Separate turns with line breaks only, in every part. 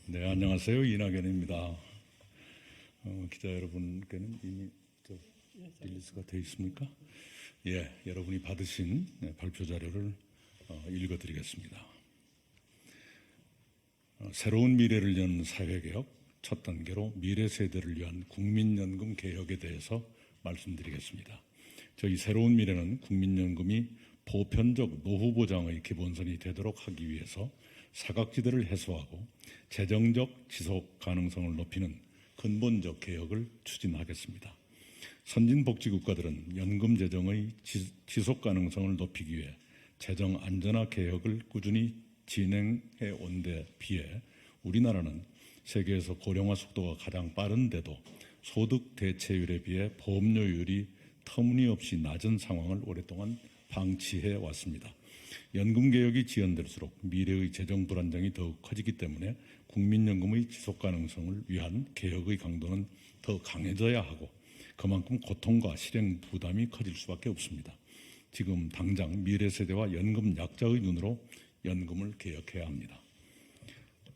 네, 안녕하세요. 이낙연입니다. 기자 여러분께는 이미 릴리스가 되어 있습니까? 예, 여러분이 받으신 발표 자료를 읽어드리겠습니다. 새로운 미래를 연 사회개혁 첫 단계로 미래 세대를 위한 국민연금 개혁에 대해서 말씀드리겠습니다. 저희 새로운 미래는 국민연금이 보편적 노후 보장의 기본선이 되도록 하기 위해서 사각지대를 해소하고 재정적 지속 가능성을 높이는 근본적 개혁을 추진하겠습니다. 선진복지국가들은 연금 재정의 지속 가능성을 높이기 위해 재정 안전화 개혁을 꾸준히 진행해 온 데 비해 우리나라는 세계에서 고령화 속도가 가장 빠른데도 소득 대체율에 비해 보험료율이 터무니없이 낮은 상황을 오랫동안 방치해 왔습니다. 연금 개혁이 지연될수록 미래의 재정 불안정이 더욱 커지기 때문에 국민연금의 지속 가능성을 위한 개혁의 강도는 더 강해져야 하고 그만큼 고통과 실행 부담이 커질 수밖에 없습니다. 지금 당장 미래 세대와 연금 약자의 눈으로 연금을 개혁해야 합니다.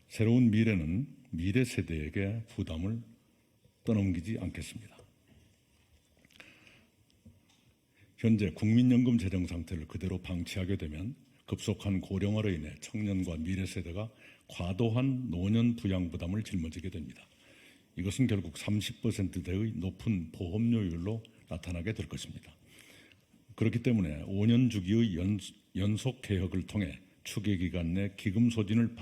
새로운 미래는 미래 세대에게 부담을 떠넘기지 않겠습니다. 현재 국민연금 재정 상태를 그대로 방치하게 되면 급속한 고령화로 인해 청년과 미래 세대가 과도한 노년 부양 부담을 짊어지게 됩니다. 이것은 결국 30%대의 높은 보험료율로 나타나게 될 것입니다. 그렇기 때문에 5년 주기의 연속 개혁을 통해 추계기간 내 기금 소진을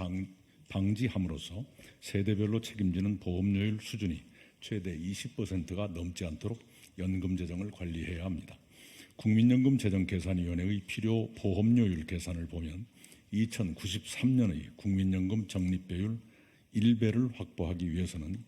방지함으로써 세대별로 책임지는 보험료율 수준이 최대 20%가 넘지 않도록 연금 재정을 관리해야 합니다. 국민연금 재정계산위원회의 필요 보험료율 계산을 보면 2093년의 국민연금 적립배율 1배를 확보하기 위해서는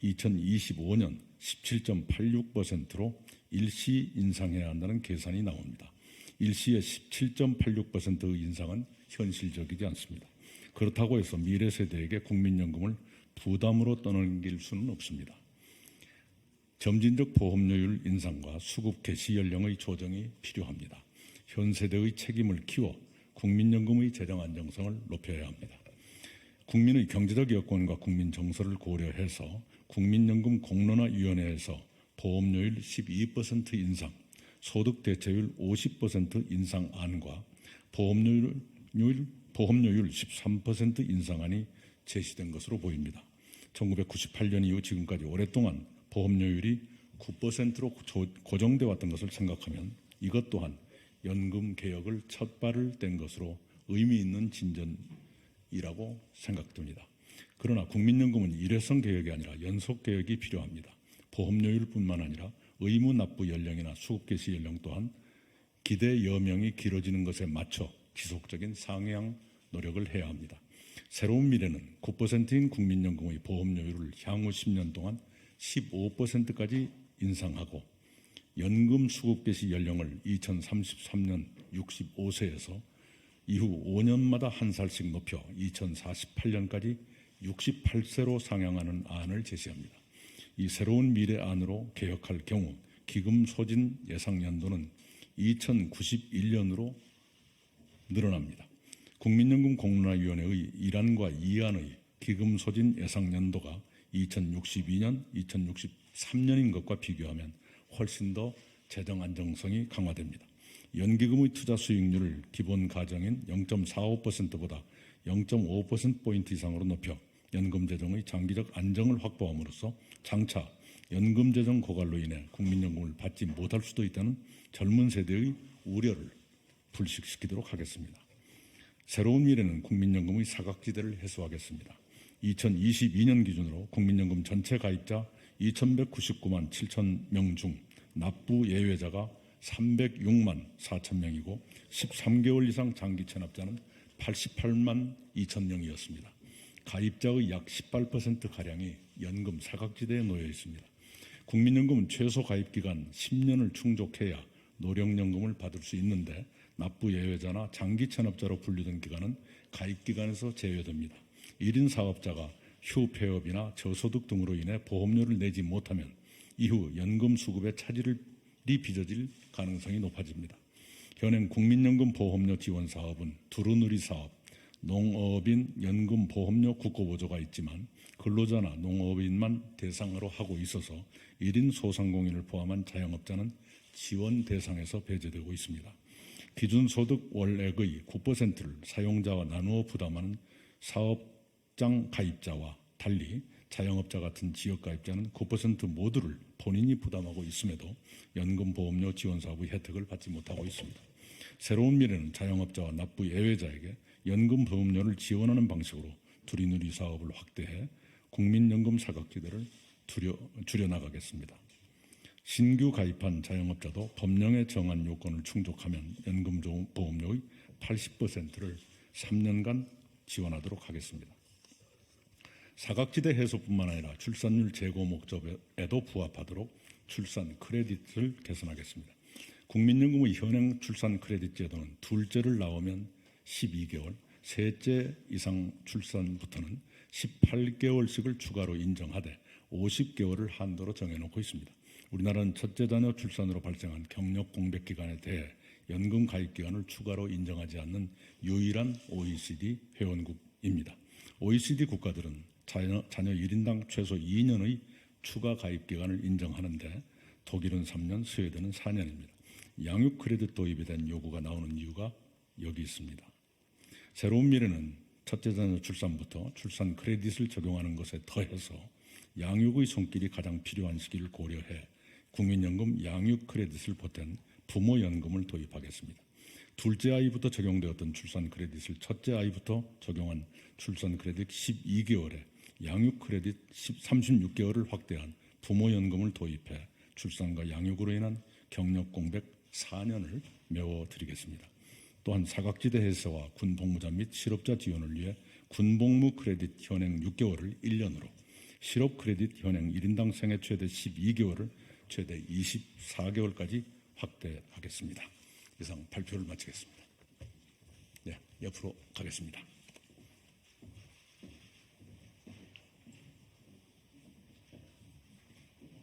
2025년 17.86%로 일시 인상해야 한다는 계산이 나옵니다. 일시의 17.86%의 인상은 현실적이지 않습니다. 그렇다고 해서 미래 세대에게 국민연금을 부담으로 떠넘길 수는 없습니다. 점진적 보험료율 인상과 수급 개시 연령의 조정이 필요합니다. 현 세대의 책임을 키워 국민연금의 재정 안정성을 높여야 합니다. 국민의 경제적 여건과 국민 정서를 고려해서 국민연금 공론화위원회에서 보험료율 12% 인상, 소득 대체율 50% 인상안과 보험료율 13% 인상안이 제시된 것으로 보입니다. 1998년 이후 지금까지 오랫동안 보험료율이 9%로 고정돼 왔던 것을 생각하면 이것 또한 연금 개혁을 첫 발을 뗀 것으로 의미 있는 진전이라고 생각됩니다. 그러나 국민연금은 일회성 개혁이 아니라 연속 개혁이 필요합니다. 보험료율뿐만 아니라 의무 납부 연령이나 수급 개시 연령 또한 기대 여명이 길어지는 것에 맞춰 지속적인 상향 노력을 해야 합니다. 새로운 미래는 9%인 국민연금의 보험료율을 향후 10년 동안 15%까지 인상하고 연금 수급 개시 연령을 2033년 65세에서 이후 5년마다 한 살씩 높여 2048년까지 68세로 상향하는 안을 제시합니다. 이 새로운 미래 안으로 개혁할 경우 기금 소진 예상 연도는 2091년으로 늘어납니다. 국민연금 공론화위원회의 1안과 2안의 기금 소진 예상 연도가 2062년, 2063년인 것과 비교하면 훨씬 더 재정 안정성이 강화됩니다. 연기금의 투자 수익률을 기본 가정인 0.45%보다 0.5%포인트 이상으로 높여 연금 재정의 장기적 안정을 확보함으로써 장차 연금 재정 고갈로 인해 국민연금을 받지 못할 수도 있다는 젊은 세대의 우려를 불식시키도록 하겠습니다. 새로운 미래는 국민연금의 사각지대를 해소하겠습니다. 2022년 기준으로 국민연금 전체 가입자 2,199만 7천 명 중 납부 예외자가 306만 4천 명이고 13개월 이상 장기 체납자는 88만 2천 명이었습니다. 가입자의 약 18%가량이 연금 사각지대에 놓여 있습니다. 국민연금은 최소 가입기간 10년을 충족해야 노령연금을 받을 수 있는데 납부 예외자나 장기 체납자로 분류된 기간은 가입기간에서 제외됩니다. 1인 사업자가 휴폐업이나 저소득 등으로 인해 보험료를 내지 못하면 이후 연금 수급의 차질이 빚어질 가능성이 높아집니다. 현행 국민연금 보험료 지원 사업은 두루누리 사업, 농업인 연금보험료 국고보조가 있지만 근로자나 농업인만 대상으로 하고 있어서 1인 소상공인을 포함한 자영업자는 지원 대상에서 배제되고 있습니다. 기준소득 월액의 9%를 사용자와 나누어 부담하는 사업장 가입자와 달리 자영업자 같은 지역가입자는 9% 모두를 본인이 부담하고 있음에도 연금보험료 지원사업의 혜택을 받지 못하고 있습니다. 새로운 미래는 자영업자와 납부 예외자에게 연금보험료를 지원하는 방식으로 두리누리 사업을 확대해 국민연금 사각지대를 줄여나가겠습니다. 신규 가입한 자영업자도 법령에 정한 요건을 충족하면 연금보험료의 80%를 3년간 지원하도록 하겠습니다. 사각지대 해소뿐만 아니라 출산율 제고 목적에도 부합하도록 출산 크레딧을 개선하겠습니다. 국민연금의 현행 출산 크레딧 제도는 둘째를 낳으면 12개월, 셋째 이상 출산부터는 18개월씩을 추가로 인정하되 50개월을 한도로 정해놓고 있습니다. 우리나라는 첫째 자녀 출산으로 발생한 경력 공백 기간에 대해 연금 가입 기간을 추가로 인정하지 않는 유일한 OECD 회원국입니다. OECD 국가들은 자녀 1인당 최소 2년의 추가 가입 기간을 인정하는데 독일은 3년, 스웨덴은 4년입니다. 양육 크레딧 도입에 대한 요구가 나오는 이유가 여기 있습니다. 새로운 미래는 첫째 자녀 출산부터 출산 크레딧을 적용하는 것에 더해서 양육의 손길이 가장 필요한 시기를 고려해 국민연금 양육 크레딧을 보탠 부모연금을 도입하겠습니다. 둘째 아이부터 적용되었던 출산 크레딧을 첫째 아이부터 적용한 출산 크레딧 12개월에 양육 크레딧 36개월을 확대한 부모연금을 도입해 출산과 양육으로 인한 경력 공백 4년을 메워드리겠습니다. 또한 사각지대 해소와 군복무자 및 실업자 지원을 위해 군복무 크레딧 현행 6개월을 1년으로, 실업 크레딧 현행 1인당 생애 최대 12개월을 최대 24개월까지 확대하겠습니다. 이상 발표를 마치겠습니다. 네, 옆으로 가겠습니다.